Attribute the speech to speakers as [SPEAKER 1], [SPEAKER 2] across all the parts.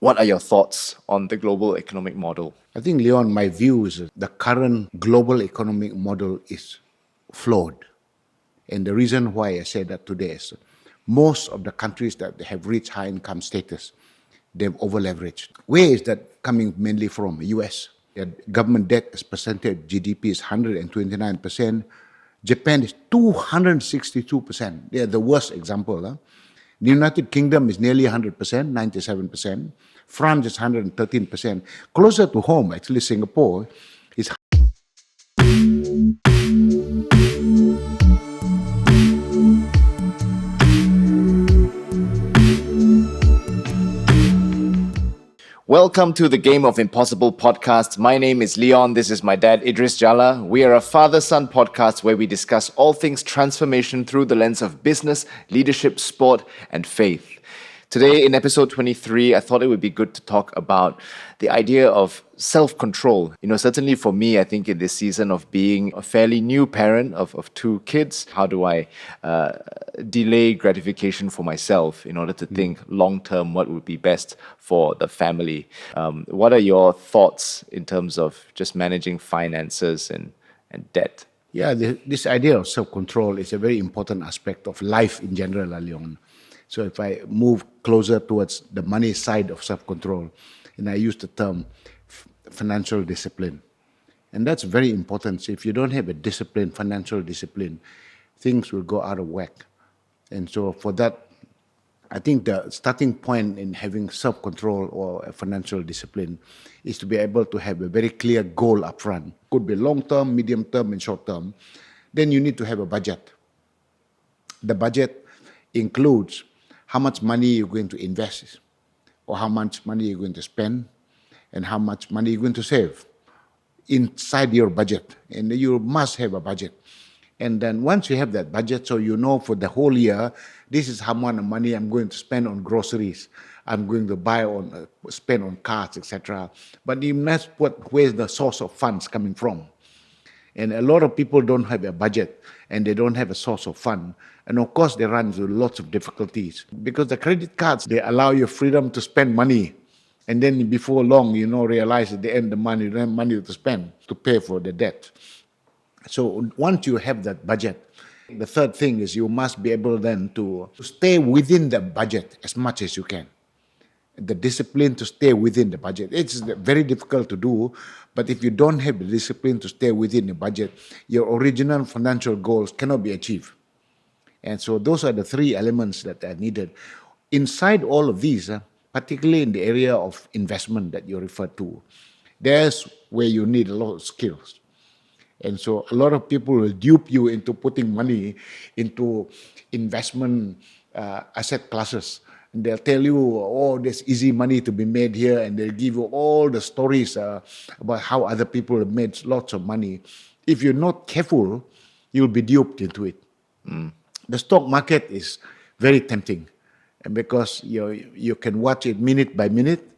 [SPEAKER 1] What are your thoughts on the global economic model?
[SPEAKER 2] I think, Leon, my view is that the current global economic model is flawed. And the reason why I say that today is most of the countries that have reached high income status, they've over leveraged. Where is that coming mainly from? US. Their government debt as percentage of GDP is 129%. Japan is 262%. They are the worst example. The United Kingdom is nearly 100%, 97%. France is 113%. Closer to home, actually, Singapore is.
[SPEAKER 1] Welcome to the Game of Impossible podcast. My name is Leon. This is my dad, Idris Jala. We are a father-son podcast where we discuss all things transformation through the lens of business, leadership, sport, and faith. Today, in episode 23, I thought it would be good to talk about the idea of self-control. Certainly for me, I think in this season of being a fairly new parent of two kids, how do I delay gratification for myself in order to think long-term what would be best for the family? What are your thoughts in terms of just managing finances and debt?
[SPEAKER 2] Yeah, this idea of self-control is a very important aspect of life in general, Leon. So if I move closer towards the money side of self-control, and I use the term financial discipline. And that's very important. So if you don't have a discipline, financial discipline, things will go out of whack. And so for that, I think the starting point in having self-control or a financial discipline is to be able to have a very clear goal up front. Could be long-term, medium-term, and short-term. Then you need to have a budget. The budget includes how much money you're going to invest, or how much money you're going to spend, and how much money you're going to save inside your budget. And you must have a budget. And then once you have that budget, so you know for the whole year, this is how much money I'm going to spend on groceries, I'm going to spend on cars, etc. But you must put where's the source of funds coming from. And a lot of people don't have a budget and they don't have a source of fund. And of course, they run into lots of difficulties because the credit cards, they allow you freedom to spend money. And then before long, realize at the end of the month, you don't have money to spend to pay for the debt. So once you have that budget, the third thing is you must be able then to stay within the budget as much as you can. The discipline to stay within the budget. It's very difficult to do, but if you don't have the discipline to stay within the budget, your original financial goals cannot be achieved. And so those are the three elements that are needed. Inside all of these, particularly in the area of investment that you referred to, there's where you need a lot of skills. And so a lot of people will dupe you into putting money into investment asset classes. And they'll tell you, oh, there's easy money to be made here, and they'll give you all the stories about how other people have made lots of money. If you're not careful, you'll be duped into it. The stock market is very tempting, and because you can watch it minute by minute,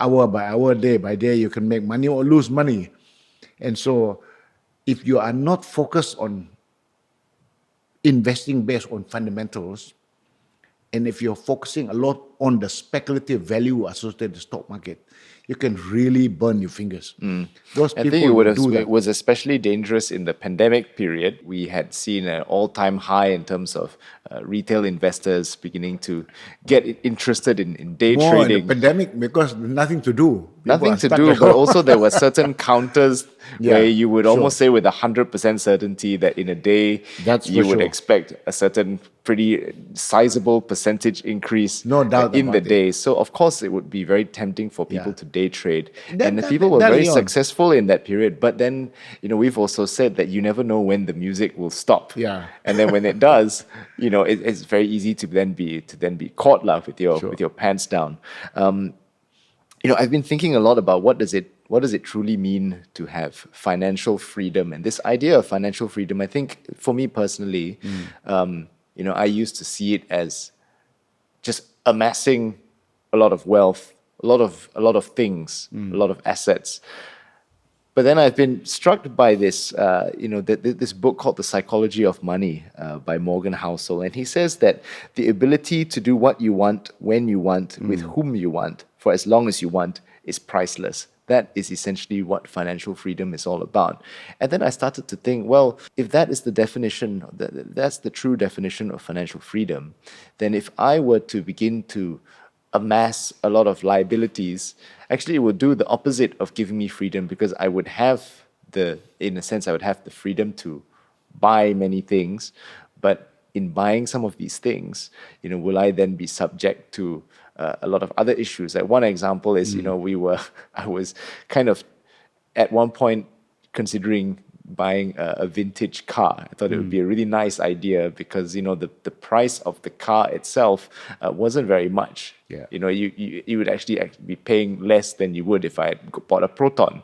[SPEAKER 2] hour by hour, day by day, you can make money or lose money. And so if you are not focused on investing based on fundamentals, and if you're focusing a lot on the speculative value associated with the stock market, you can really burn your fingers. Those
[SPEAKER 1] I
[SPEAKER 2] people
[SPEAKER 1] think
[SPEAKER 2] do that.
[SPEAKER 1] it was especially dangerous in the pandemic period. We had seen an all-time high in terms of retail investors beginning to get interested in day
[SPEAKER 2] More in the
[SPEAKER 1] trading.
[SPEAKER 2] pandemic because nothing to do. People
[SPEAKER 1] Nothing
[SPEAKER 2] are
[SPEAKER 1] to
[SPEAKER 2] stuck
[SPEAKER 1] do,
[SPEAKER 2] at
[SPEAKER 1] but
[SPEAKER 2] home.
[SPEAKER 1] also there were certain counters
[SPEAKER 2] Yeah,
[SPEAKER 1] where you would
[SPEAKER 2] sure.
[SPEAKER 1] almost say with 100% certainty that in a day
[SPEAKER 2] That's
[SPEAKER 1] you
[SPEAKER 2] for
[SPEAKER 1] would
[SPEAKER 2] sure.
[SPEAKER 1] expect a certain pretty sizable percentage increase
[SPEAKER 2] No doubt
[SPEAKER 1] in the
[SPEAKER 2] about it.
[SPEAKER 1] day. So of course it would be very tempting for people
[SPEAKER 2] Yeah.
[SPEAKER 1] to day trade.
[SPEAKER 2] That-
[SPEAKER 1] And the
[SPEAKER 2] that-
[SPEAKER 1] people were
[SPEAKER 2] that,
[SPEAKER 1] very
[SPEAKER 2] Leon.
[SPEAKER 1] successful in that period. But then, we've also said that you never know when the music will stop.
[SPEAKER 2] Yeah.
[SPEAKER 1] And then when it does, it's very easy to then be caught with your pants down. I've been thinking a lot about what does it truly mean to have financial freedom, and this idea of financial freedom. I think for me personally, I used to see it as just amassing a lot of wealth, a lot of things, a lot of assets. But then I've been struck by this, this book called The Psychology of Money by Morgan Housel. And he says that the ability to do what you want, when you want, with whom you want, for as long as you want is priceless. That is essentially what financial freedom is all about. And then I started to think, well, if that is the definition, that's the true definition of financial freedom, then if I were to begin to amass a lot of liabilities, actually it would do the opposite of giving me freedom, because I would have in a sense, I would have the freedom to buy many things, but in buying some of these things, will I then be subject to a lot of other issues? Like one example is, I was kind of at one point considering buying a vintage car. I thought it would be a really nice idea because, the price of the car itself wasn't very much.
[SPEAKER 2] Yeah.
[SPEAKER 1] You would actually be paying less than you would if I had bought a Proton.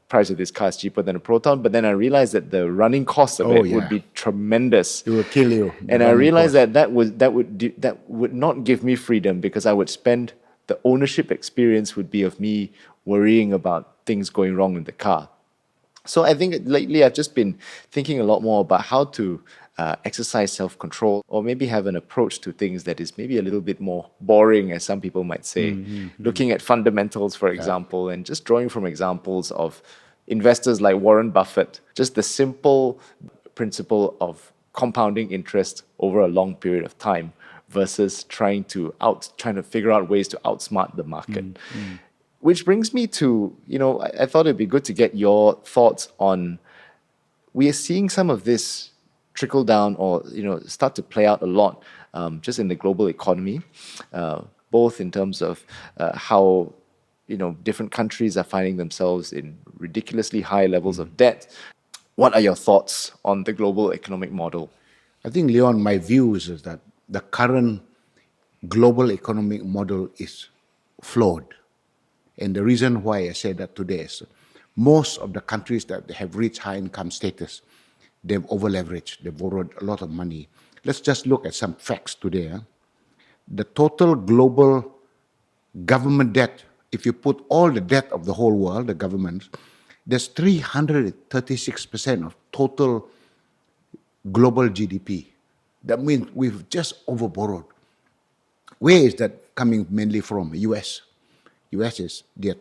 [SPEAKER 1] Price of this car is cheaper than a Proton, but then I realized that the running cost of it would be tremendous.
[SPEAKER 2] It will kill you.
[SPEAKER 1] And I realized that would not give me freedom, because I would spend the ownership experience would be of me worrying about things going wrong in the car. So I think lately I've just been thinking a lot more about how to exercise self-control, or maybe have an approach to things that is maybe a little bit more boring, as some people might say. Looking at fundamentals, for example, and just drawing from examples of investors like Warren Buffett, just the simple principle of compounding interest over a long period of time versus trying to figure out ways to outsmart the market. Which brings me to, I thought it'd be good to get your thoughts on, we are seeing some of this trickle down or, start to play out a lot just in the global economy, both in terms of how, different countries are finding themselves in ridiculously high levels of debt. What are your thoughts on the global economic model?
[SPEAKER 2] I think, Leon, my view is that the current global economic model is flawed. And the reason why I say that today is most of the countries that have reached high income status, they've over-leveraged, they've borrowed a lot of money. Let's just look at some facts today. The total global government debt, if you put all the debt of the whole world, the government, there's 336% of total global GDP. That means we've just over-borrowed. Where is that coming mainly from? US. US is their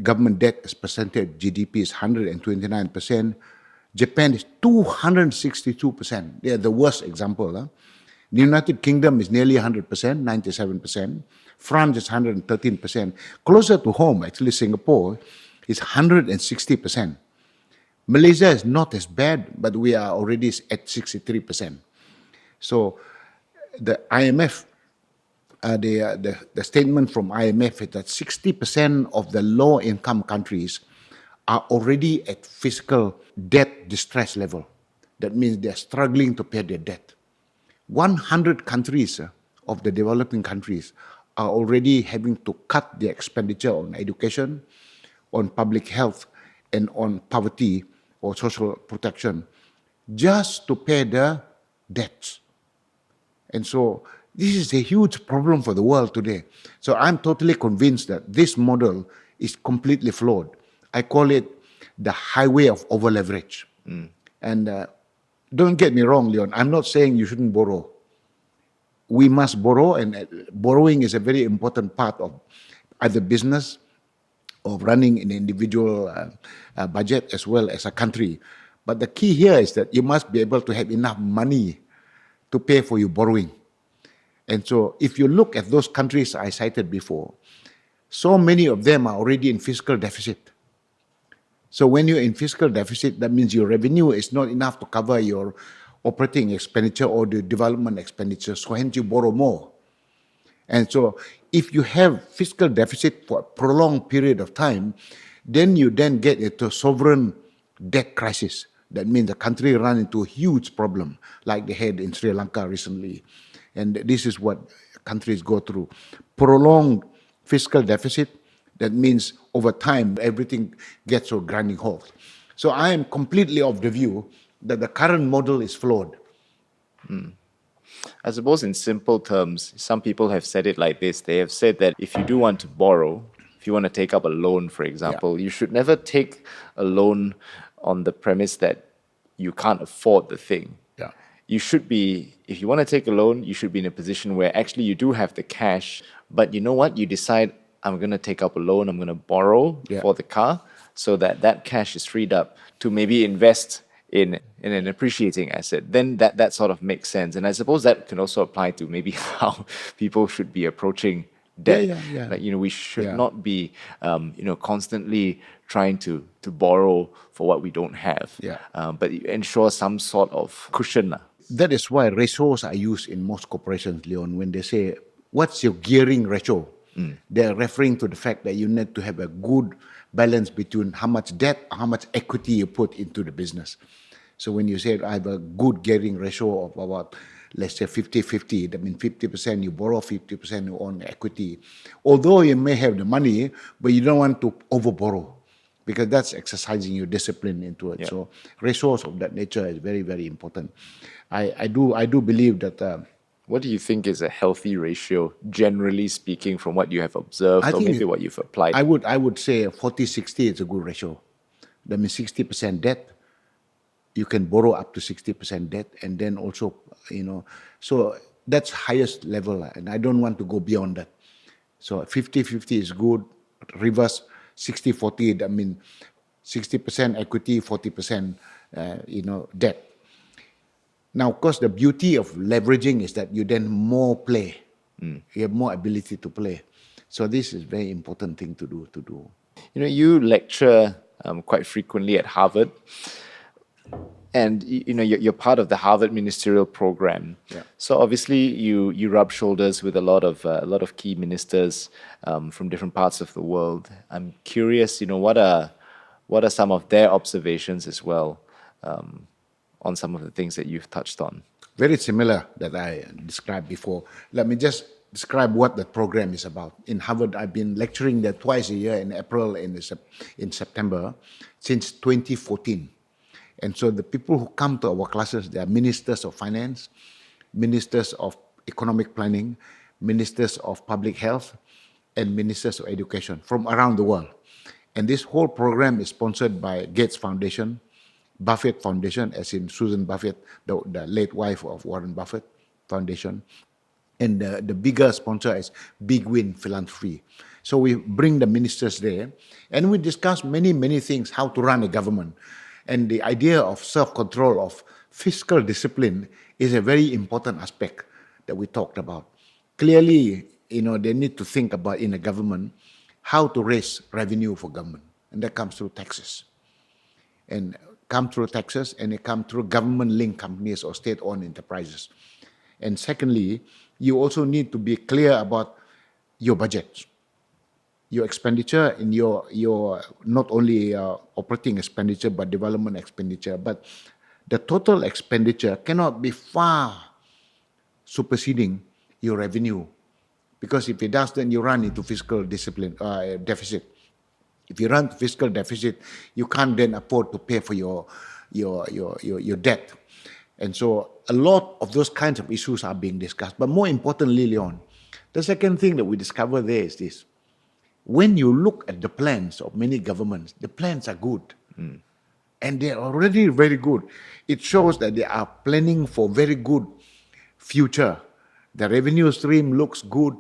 [SPEAKER 2] government debt as percentage of GDP is 129%. Japan is 262%. They are the worst example. The United Kingdom is nearly 100%, 97%. France is 113%. Closer to home, actually, Singapore is 160%. Malaysia is not as bad, but we are already at 63%. So the IMF, the statement from IMF is that 60% of the low-income countries are already at fiscal debt distress level. That means they're struggling to pay their debt. 100 countries of the developing countries are already having to cut their expenditure on education, on public health, and on poverty or social protection just to pay their debts. And so this is a huge problem for the world today. So I'm totally convinced that this model is completely flawed. I call it the highway of over-leverage. And don't get me wrong, Leon, I'm not saying you shouldn't borrow. We must borrow, and borrowing is a very important part of either business or running an individual budget as well as a country. But the key here is that you must be able to have enough money to pay for your borrowing. And so if you look at those countries I cited before, so many of them are already in fiscal deficit. So when you're in fiscal deficit, that means your revenue is not enough to cover your operating expenditure or the development expenditure, so hence you borrow more. And so if you have fiscal deficit for a prolonged period of time, then you then get into a sovereign debt crisis. That means the country run into a huge problem like they had in Sri Lanka recently. And this is what countries go through. Prolonged fiscal deficit, that means over time, everything gets to a grinding halt. So I am completely of the view that the current model is flawed.
[SPEAKER 1] I suppose in simple terms, some people have said it like this. They have said that if you do want to borrow, if you want to take up a loan, for example, you should never take a loan on the premise that you can't afford the thing. You should be, if you want to take a loan, you should be in a position where actually you do have the cash But you know what? You decide, I'm going to take up a loan, I'm going to borrow
[SPEAKER 2] Yeah.
[SPEAKER 1] for the car, so that that cash is freed up to maybe invest in an appreciating asset. Then that sort of makes sense. And I suppose that can also apply to maybe how people should be approaching
[SPEAKER 2] Yeah,
[SPEAKER 1] debt.
[SPEAKER 2] yeah, yeah.
[SPEAKER 1] Like, we should
[SPEAKER 2] Yeah.
[SPEAKER 1] not be, constantly trying to borrow for what we don't have.
[SPEAKER 2] Yeah.
[SPEAKER 1] But ensure some sort of cushion. Lah.
[SPEAKER 2] That is why ratios are used in most corporations, Leon. When they say, what's your gearing ratio? They're referring to the fact that you need to have a good balance between how much debt, how much equity you put into the business. So when you say, I have a good gearing ratio of about, let's say 50-50, that means 50% you borrow, 50% you own equity. Although you may have the money, but you don't want to over borrow, because that's exercising your discipline into it.
[SPEAKER 1] Yeah.
[SPEAKER 2] So ratios of that nature is very, very important. I do believe that
[SPEAKER 1] What do you think is a healthy ratio, generally speaking, from what you have observed
[SPEAKER 2] I
[SPEAKER 1] or
[SPEAKER 2] think
[SPEAKER 1] maybe what you've applied?
[SPEAKER 2] I would say 40-60 is a good ratio. That means 60% debt, you can borrow up to 60% debt, and then also, so that's highest level, and I don't want to go beyond that. So 50-50 is good. Reverse 60-40, that means 60% equity, 40% debt. Now, of course, the beauty of leveraging is that you then more play. You have more ability to play. So this is very important thing to do.
[SPEAKER 1] You lecture quite frequently at Harvard, and you're part of the Harvard ministerial program.
[SPEAKER 2] Yeah.
[SPEAKER 1] So obviously you rub shoulders with a lot of key ministers from different parts of the world. I'm curious, what are some of their observations as well on some of the things that you've touched on?
[SPEAKER 2] Very similar that I described before. Let me just describe what the program is about. In Harvard, I've been lecturing there twice a year, in April and in September, since 2014. And so the people who come to our classes, they are ministers of finance, ministers of economic planning, ministers of public health, and ministers of education from around the world. And this whole program is sponsored by Gates Foundation, Buffett Foundation, as in Susan Buffett, the late wife of Warren Buffett Foundation. And the bigger sponsor is Big Win Philanthropy. So we bring the ministers there, and we discuss many, many things, how to run a government. And the idea of self-control, of fiscal discipline, is a very important aspect that we talked about. Clearly, they need to think about, in a government, how to raise revenue for government. And that comes through taxes. And it comes through government-linked companies or state-owned enterprises. And secondly, you also need to be clear about your budget, your expenditure, and your not only operating expenditure but development expenditure. But the total expenditure cannot be far superseding your revenue, because if it does, then you run into fiscal discipline deficit. If you run fiscal deficit, you can't then afford to pay for your debt. And so a lot of those kinds of issues are being discussed. But more importantly, Leon, the second thing that we discover there is this. When you look at the plans of many governments, the plans are good. And they are already very good. It shows that they are planning for very good future. The revenue stream looks good,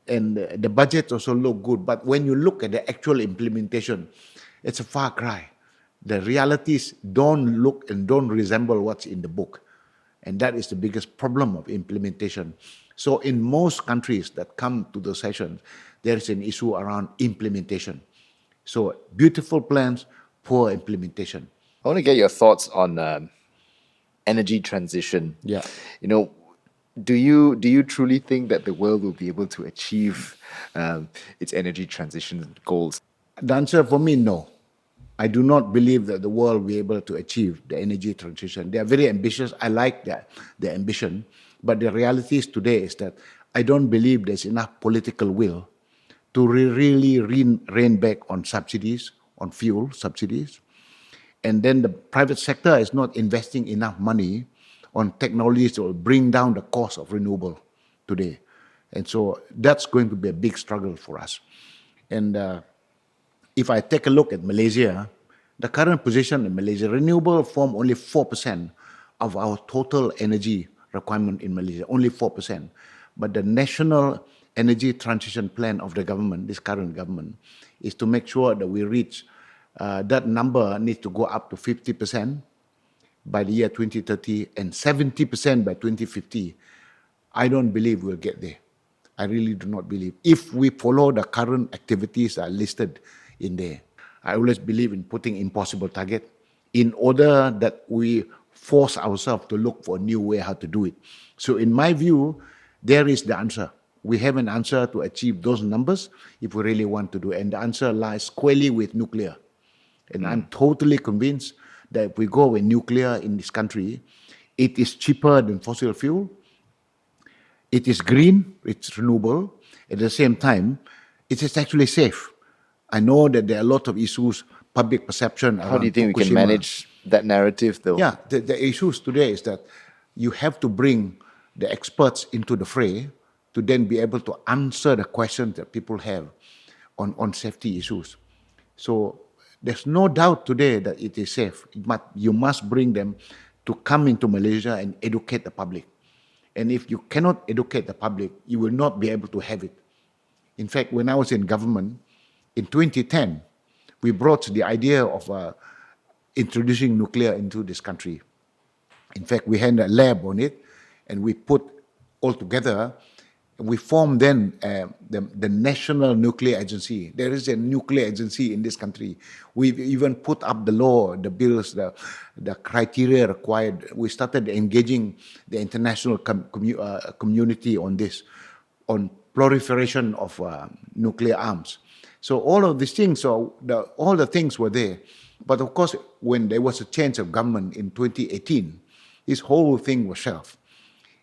[SPEAKER 2] and the budgets also look good. But when you look at the actual implementation, it's a far cry. The realities don't look and don't resemble what's in the book. And that is the biggest problem of implementation. So in most countries that come to the sessions, there is an issue around implementation. So beautiful plans, poor implementation.
[SPEAKER 1] I want to get your thoughts on energy transition.
[SPEAKER 2] Yeah.
[SPEAKER 1] Do you truly think that the world will be able to achieve its energy transition goals?
[SPEAKER 2] The answer for me, no. I do not believe that the world will be able to achieve the energy transition. They are very ambitious. I like their ambition. But the reality is today is that I don't believe there's enough political will to really rein back on subsidies, on fuel subsidies. And then the private sector is not investing enough money on technologies that will bring down the cost of renewable today. And so that's going to be a big struggle for us. And if I take a look at Malaysia, the current position in Malaysia, renewable form only 4% of our total energy requirement in Malaysia, only 4%. But the national energy transition plan of the government, this current government, is to make sure that we reach that number needs to go up to 50% by the year 2030 and 70% by 2050. I don't believe we'll get there. I really do not believe. If we follow the current activities that are listed in there, I always believe in putting impossible target in order that we force ourselves to look for a new way how to do it. So in my view, there is the answer. We have an answer to achieve those numbers if we really want to do it. And the answer lies squarely with nuclear. And I'm totally convinced that if we go with nuclear in this country, it is cheaper than fossil fuel. It is green, it's renewable. At the same time, it is actually safe. I know that there are a lot of issues, public perception around
[SPEAKER 1] How do you think we can
[SPEAKER 2] Fukushima.
[SPEAKER 1] manage that narrative, though?
[SPEAKER 2] Yeah, the issues today is that you have to bring the experts into the fray to then be able to answer the questions that people have on safety issues. So there's no doubt today that it is safe. You must bring them to come into Malaysia and educate the public. And if you cannot educate the public, you will not be able to have it. In fact, when I was in government, in 2010, we brought the idea of introducing nuclear into this country. In fact, we had a lab on it, and we put all together. We formed then the National Nuclear Agency. There is a nuclear agency in this country. We've even put up the law, the bills, the criteria required. We started engaging the international community on this, on proliferation of nuclear arms. So all of these things, all the things were there. But of course, when there was a change of government in 2018, this whole thing was shelved.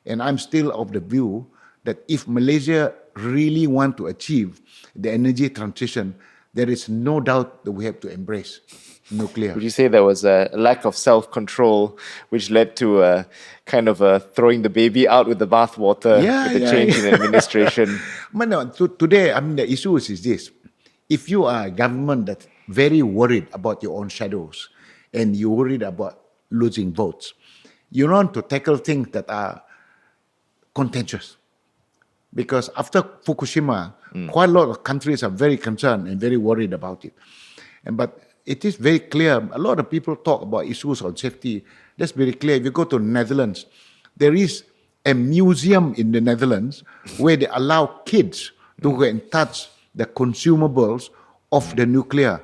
[SPEAKER 2] And I'm still of the view that if Malaysia really want to achieve the energy transition, there is no doubt that we have to embrace nuclear.
[SPEAKER 1] Would you say there was a lack of self-control which led to kind of throwing the baby out with the bathwater with the change in administration?
[SPEAKER 2] But no, today, I mean, the issue is this. If you are a government that's very worried about your own shadows and you're worried about losing votes, you want to tackle things that are contentious. Because after Fukushima, quite a lot of countries are very concerned and very worried about it. But it is very clear, a lot of people talk about issues on safety. That's very clear. If you go to the Netherlands, there is a museum in the Netherlands where they allow kids to go and touch the consumables of the nuclear.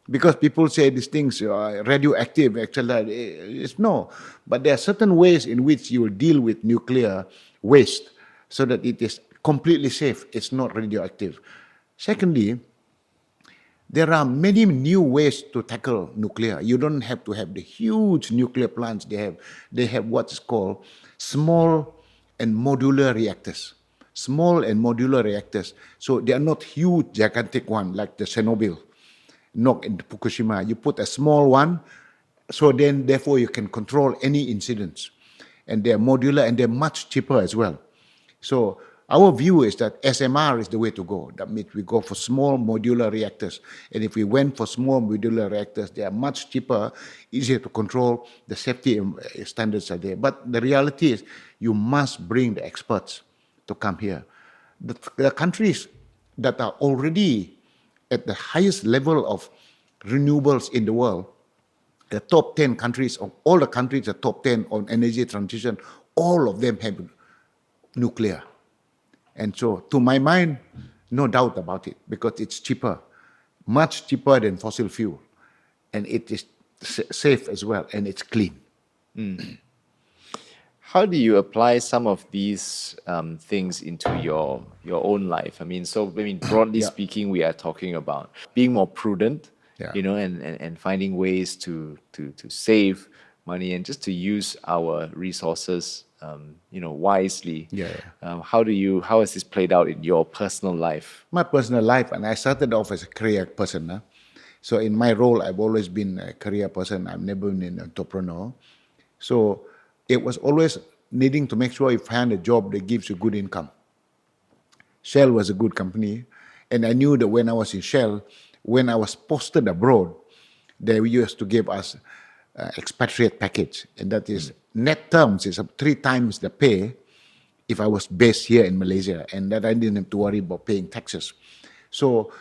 [SPEAKER 2] Because people say these things are radioactive, etc. It's no. But there are certain ways in which you will deal with nuclear waste so that it is completely safe. It's not radioactive. Secondly, there are many new ways to tackle nuclear. You don't have to have the huge nuclear plants they have. They have what's called small and modular reactors. Small and modular reactors. So they are not huge, gigantic one like the Chernobyl, not in Fukushima. You put a small one, so then therefore you can control any incidents. And they're modular and they're much cheaper as well. So our view is that SMR is the way to go. That means we go for small modular reactors. And if we went for small modular reactors, they are much cheaper, easier to control, the safety standards are there. But the reality is you must bring the experts to come here. The countries that are already at the highest level of renewables in the world, the top 10 countries, of all the countries, the top 10 on energy transition, all of them have nuclear. And so, to my mind, no doubt about it, because it's cheaper, much cheaper than fossil fuel. And it is safe as well, and it's clean.
[SPEAKER 1] How do you apply some of these things into your own life? I mean, broadly speaking, we are talking about being more prudent, and finding ways to save money and just to use our resources, wisely. How has this played out in your personal life?
[SPEAKER 2] My personal life, and I started off as a career person. So in my role, I've always been a career person. I've never been an entrepreneur. So it was always needing to make sure you find a job that gives you good income. Shell was a good company. And I knew that when I was in Shell, when I was posted abroad, they used to give us expatriate package. And that is net terms, is 3 times the pay if I was based here in Malaysia, and that I didn't have to worry about paying taxes. So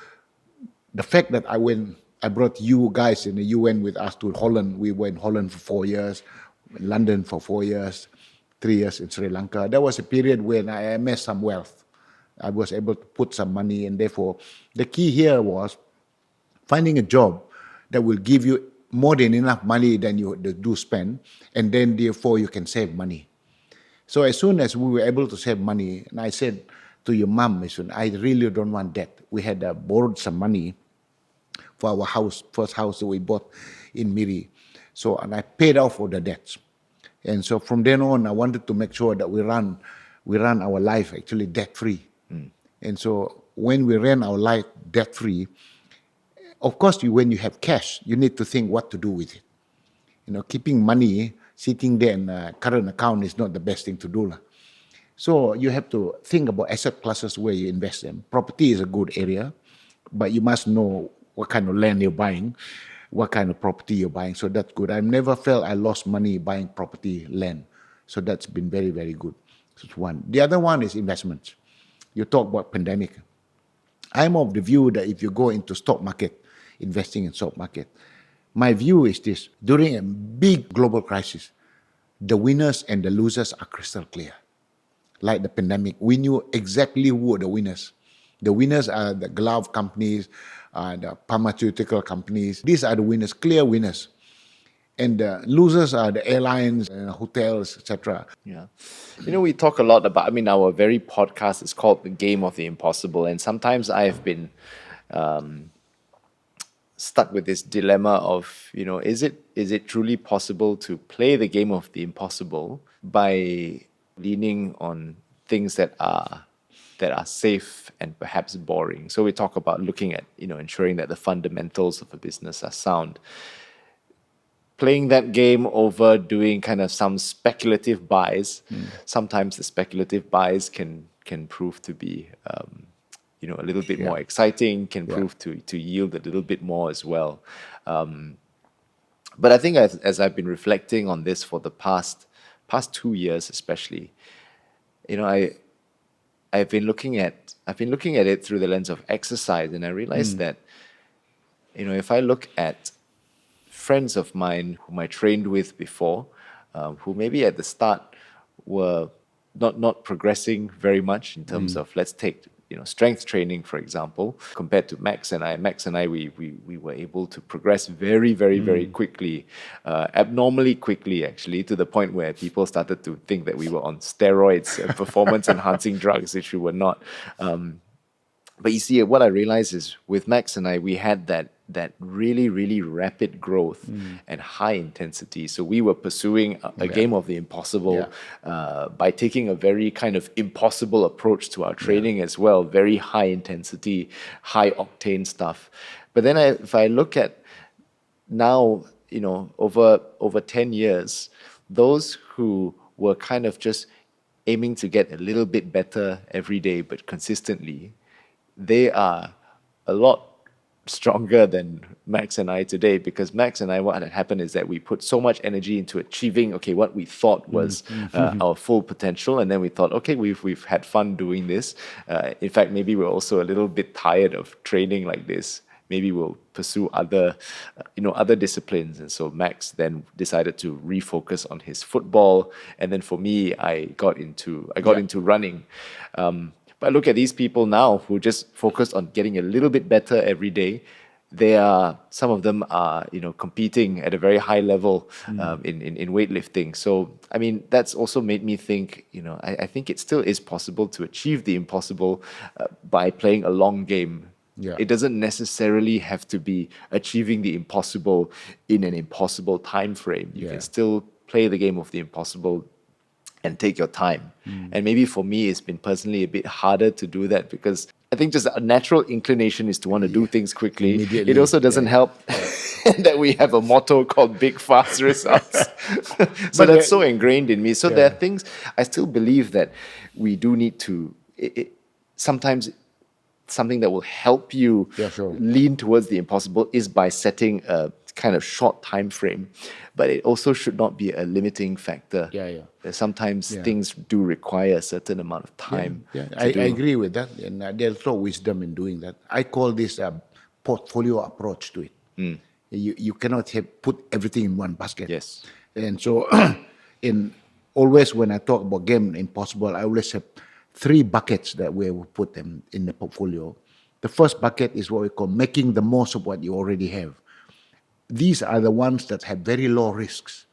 [SPEAKER 2] the fact that I brought you guys and you went with us to Holland. We went Holland for 4 years, London for 4 years, 3 years in Sri Lanka. That was a period when I amassed some wealth. I was able to put some money, and therefore the key here was finding a job that will give you more than enough money than you do spend, and then therefore you can save money. So as soon as we were able to save money, and I said to your mom, I really don't want debt. We had borrowed some money for our house, first house that we bought in Miri. So, and I paid off all the debts. And so from then on, I wanted to make sure that we run our life actually debt free. And so when we ran our life debt free, of course, when you have cash, you need to think what to do with it. Keeping money sitting there in a current account is not the best thing to do. So you have to think about asset classes where you invest in. Property is a good area, but you must know what kind of land you're buying, what kind of property you're buying. So that's good. I've never felt I lost money buying property, land. So that's been very, very good. That's one. The other one is investments. You talk about pandemic. I'm of the view that if you go into stock market, investing in stock market, my view is this: during a big global crisis, the winners and the losers are crystal clear. Like the pandemic, we knew exactly who were the winners. The winners are the glove companies, the pharmaceutical companies. These are the winners, clear winners. And the losers are the airlines, hotels, etc.
[SPEAKER 1] Yeah. We talk a lot about, our very podcast is called The Game of the Impossible. And sometimes I've been stuck with this dilemma of, is it truly possible to play the game of the impossible by leaning on things that are safe and perhaps boring? So we talk about looking at, ensuring that the fundamentals of a business are sound. Playing that game over doing kind of some speculative buys. Sometimes the speculative buys can prove to be a little bit more exciting, can prove to yield a little bit more as well. But I think as I've been reflecting on this for the past 2 years especially, I've been looking at it through the lens of exercise, and I realized that if I look at friends of mine whom I trained with before, who maybe at the start were not progressing very much in terms of, let's take strength training, for example, compared to Max and I, we were able to progress very, very, very quickly, abnormally quickly, actually, to the point where people started to think that we were on steroids and performance-enhancing drugs, which we were not. But you see, what I realized is with Max and I, we had that really, really rapid growth and high intensity. So we were pursuing a game of the impossible by taking a very kind of impossible approach to our training as well. Very high intensity, high octane stuff. But then if I look at now, over 10 years, those who were kind of just aiming to get a little bit better every day, but consistently, they are a lot stronger than Max and I today, because Max and I, what had happened is that we put so much energy into achieving, what we thought was our full potential, and then we thought, we've had fun doing this. In fact, maybe we're also a little bit tired of training like this. Maybe we'll pursue other disciplines. And so Max then decided to refocus on his football, and then for me, I got into running. But look at these people now who just focus on getting a little bit better every day. Some of them are, competing at a very high level in weightlifting. So, that's also made me think, I think it still is possible to achieve the impossible by playing a long game.
[SPEAKER 2] Yeah.
[SPEAKER 1] It doesn't necessarily have to be achieving the impossible in an impossible time frame. You can still play the game of the impossible and take your time. And maybe for me, it's been personally a bit harder to do that, because I think just a natural inclination is to want to do things quickly. It also doesn't help that we have a motto called big, fast results. So that's so ingrained in me. So there are things, I still believe that we do need to, sometimes something that will help you lean towards the impossible is by setting a kind of short time frame, but it also should not be a limiting factor.
[SPEAKER 2] Yeah.
[SPEAKER 1] There's sometimes
[SPEAKER 2] Yeah.
[SPEAKER 1] things do require a certain amount of time
[SPEAKER 2] Yeah,
[SPEAKER 1] to do.
[SPEAKER 2] I agree with that, and there's no wisdom in doing that. I call this a portfolio approach to it. You cannot put everything in one basket.
[SPEAKER 1] Yes.
[SPEAKER 2] And so, in always when I talk about game impossible, I always have three buckets that we will put them in the portfolio. The first bucket is what we call making the most of what you already have. These are the ones that have very low risks,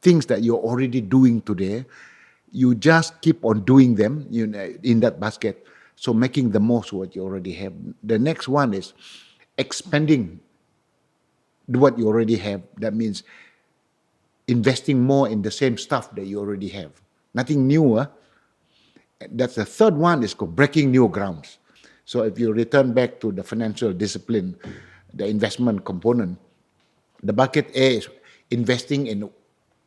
[SPEAKER 2] things that you're already doing today. You just keep on doing them, in that basket. So making the most of what you already have. The next one is expanding what you already have. That means investing more in the same stuff that you already have. Nothing new. That's the third one, is called breaking new grounds. So if you return back to the financial discipline, the investment component, the bucket A is investing in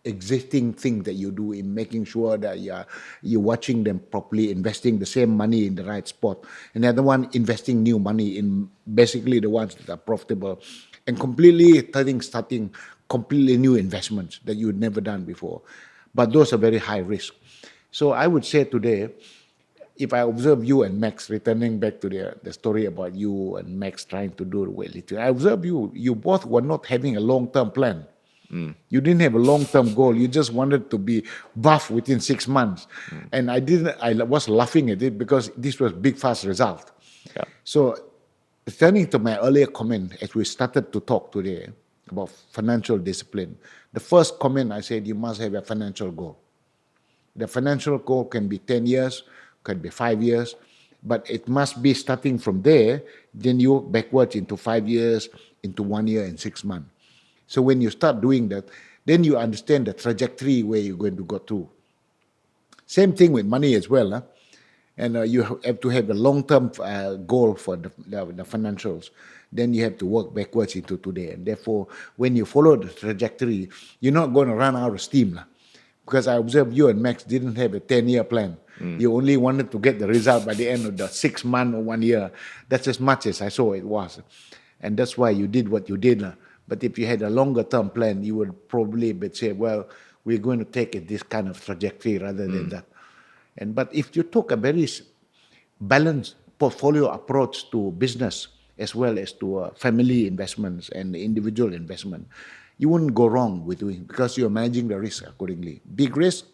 [SPEAKER 2] existing things that you do, in making sure that you're watching them properly, investing the same money in the right spot. And the other one, investing new money in basically the ones that are profitable, and starting completely new investments that you'd never done before. But those are very high risk. So I would say today, if I observe you and Max, returning back to the story about you and Max trying to do weightlifting, I observe you both were not having a long-term plan. You didn't have a long-term goal. You just wanted to be buff within 6 months. And I was laughing at it because this was big, fast result.
[SPEAKER 1] Yeah.
[SPEAKER 2] So turning to my earlier comment, as we started to talk today about financial discipline, the first comment I said, you must have a financial goal. The financial goal can be 10 years, can be 5 years, but it must be starting from there, then you work backwards into 5 years, into 1 year and 6 months. So when you start doing that, then you understand the trajectory where you're going to go through. Same thing with money as well. And you have to have a long-term goal for the financials. Then you have to work backwards into today. And therefore, when you follow the trajectory, you're not going to run out of steam. Because I observed you and Max didn't have a 10-year plan. You only wanted to get the result by the end of the 6 months or 1 year. That's as much as I saw it was. And that's why you did what you did. But if you had a longer term plan, you would probably say, well, we're going to take this kind of trajectory rather than that. But if you took a very balanced portfolio approach to business as well as to family investments and individual investment, you wouldn't go wrong with doing, because you're managing the risk accordingly. Big risk,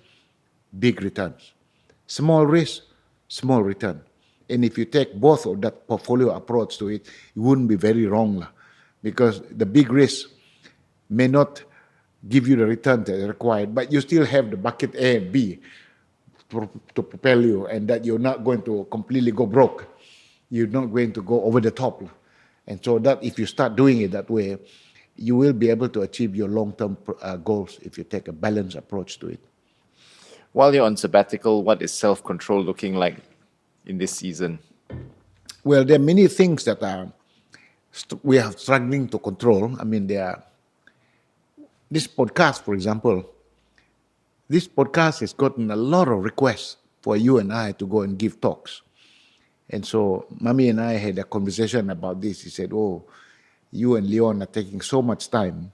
[SPEAKER 2] big returns. Small risk, small return. And if you take both of that portfolio approach to it, you wouldn't be very wrong, because the big risk may not give you the return that is required, but you still have the bucket A and B to propel you, and that you're not going to completely go broke. You're not going to go over the top. And so that if you start doing it that way, you will be able to achieve your long-term goals if you take a balanced approach to it.
[SPEAKER 1] While you're on sabbatical, what is self-control looking like in this season?
[SPEAKER 2] Well, there are many things that we are struggling to control. I mean, this podcast, for example, this podcast has gotten a lot of requests for you and I to go and give talks. And so Mami and I had a conversation about this. He said, oh, you and Leon are taking so much time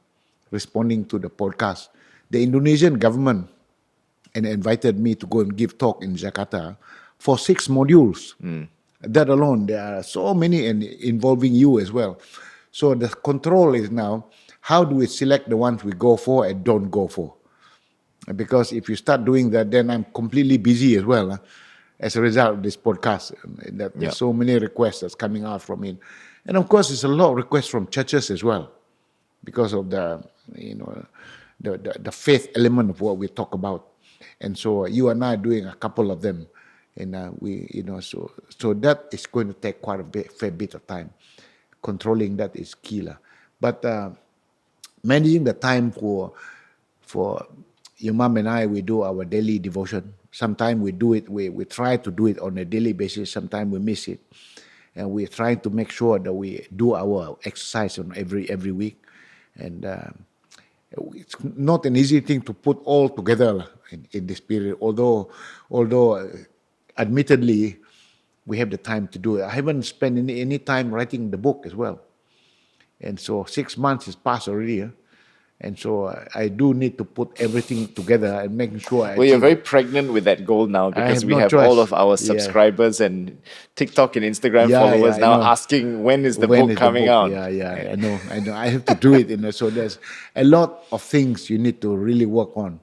[SPEAKER 2] responding to the podcast. The Indonesian government invited me to go and give talk in Jakarta for 6 modules. That alone, there are so many involving you as well. So the control is now, how do we select the ones we go for and don't go for? Because if you start doing that, then I'm completely busy as well. As a result of this podcast, there's so many requests that's coming out from it. And of course, there's a lot of requests from churches as well, because of the faith element of what we talk about. And so you and I are doing a couple of them. And so that is going to take quite a fair bit of time. Controlling that is key. But managing the time for your mom and I, we do our daily devotion. Sometimes we do it, we try to do it on a daily basis. Sometimes we miss it. And we're trying to make sure that we do our exercise on every week. And it's not an easy thing to put all together in this period, although admittedly, we have the time to do it. I haven't spent any time writing the book as well. And so 6 months has passed already. And so I do need to put everything together and making sure I
[SPEAKER 1] Well, you're
[SPEAKER 2] achieve
[SPEAKER 1] very
[SPEAKER 2] it.
[SPEAKER 1] pregnant with that goal now
[SPEAKER 2] I
[SPEAKER 1] because
[SPEAKER 2] have
[SPEAKER 1] we
[SPEAKER 2] no
[SPEAKER 1] have all
[SPEAKER 2] choice.
[SPEAKER 1] of our
[SPEAKER 2] Yeah.
[SPEAKER 1] subscribers and TikTok and Instagram
[SPEAKER 2] Yeah,
[SPEAKER 1] followers
[SPEAKER 2] I
[SPEAKER 1] now
[SPEAKER 2] know.
[SPEAKER 1] asking when is the
[SPEAKER 2] When
[SPEAKER 1] book
[SPEAKER 2] is the
[SPEAKER 1] coming
[SPEAKER 2] book?
[SPEAKER 1] out?
[SPEAKER 2] Yeah, yeah, I know. I have to do it. So there's a lot of things you need to really work on.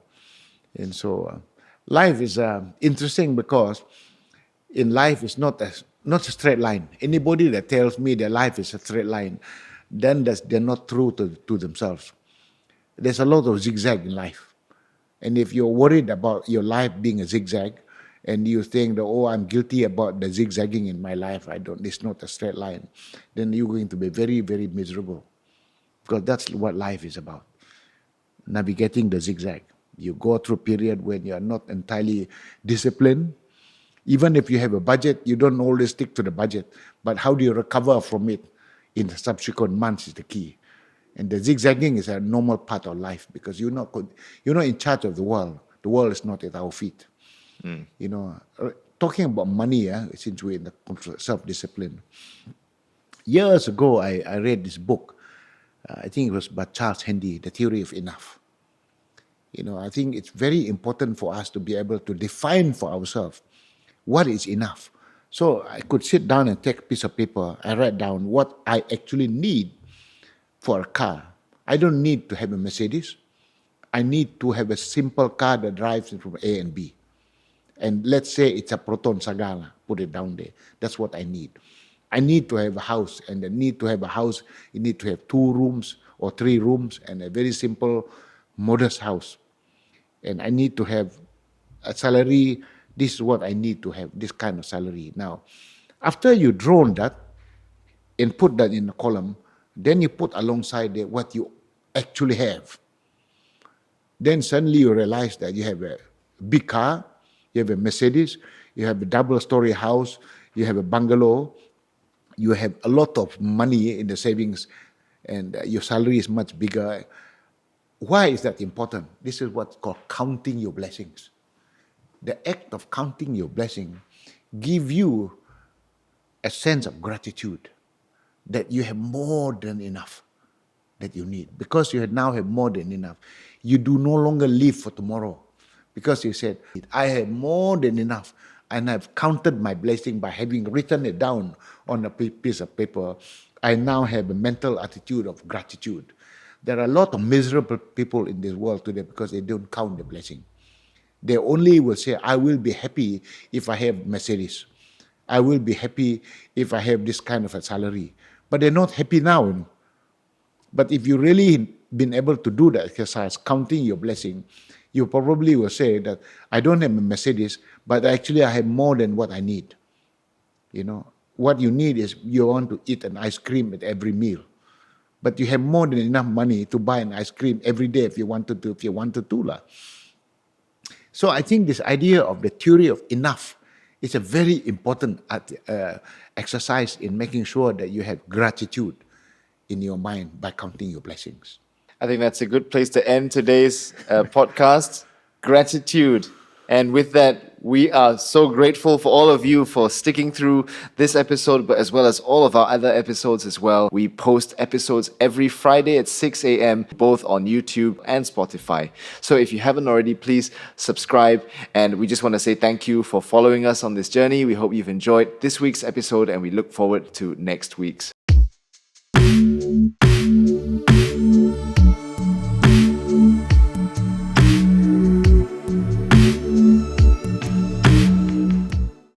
[SPEAKER 2] And so life is interesting because in life it's not a straight line. Anybody that tells me their life is a straight line, then they're not true to themselves. There's a lot of zigzag in life. And if you're worried about your life being a zigzag, and you think that, oh, I'm guilty about the zigzagging in my life, it's not a straight line, then you're going to be very, very miserable. Because that's what life is about, navigating the zigzag. You go through a period when you are not entirely disciplined. Even if you have a budget, you don't always stick to the budget. But how do you recover from it in the subsequent months is the key. And the zigzagging is a normal part of life because you're not in charge of the world. The world is not at our feet. Talking about money, since we're in the self-discipline. Years ago, I read this book. I think it was by Charles Handy, The Theory of Enough. I think it's very important for us to be able to define for ourselves what is enough. So I could sit down and take a piece of paper and write down what I actually need for a car. I don't need to have a Mercedes. I need to have a simple car that drives me from A and B. And let's say it's a Proton Sagala, put it down there. That's what I need. I need to have a house, and I need to have a house. You need to have 2 rooms or 3 rooms and a very simple, modest house. And I need to have a salary. This is what I need to have, this kind of salary. Now, after you drawn that and put that in a column, then you put alongside it what you actually have. Then suddenly you realize that you have a big car, you have a Mercedes, you have a double-story house, you have a bungalow, you have a lot of money in the savings, and your salary is much bigger. Why is that important? This is what's called counting your blessings. The act of counting your blessing give you a sense of gratitude that you have more than enough that you need. Because you now have more than enough, you do no longer live for tomorrow. Because you said, I have more than enough, and I've counted my blessing by having written it down on a piece of paper. I now have a mental attitude of gratitude. There are a lot of miserable people in this world today because they don't count the blessing. They only will say, I will be happy if I have Mercedes. I will be happy if I have this kind of a salary. But they're not happy now. But if you really been able to do that exercise, counting your blessing, you probably will say that I don't have a Mercedes, but actually I have more than what I need. What you need is you want to eat an ice cream at every meal. But you have more than enough money to buy an ice cream every day if you wanted to. So I think this idea of the theory of enough is a very important exercise in making sure that you have gratitude in your mind by counting your blessings.
[SPEAKER 1] I think that's a good place to end today's podcast. Gratitude. And with that, we are so grateful for all of you for sticking through this episode, but as well as all of our other episodes as well. We post episodes every Friday at 6 a.m., both on YouTube and Spotify. So if you haven't already, please subscribe. And we just want to say thank you for following us on this journey. We hope you've enjoyed this week's episode, and we look forward to next week's.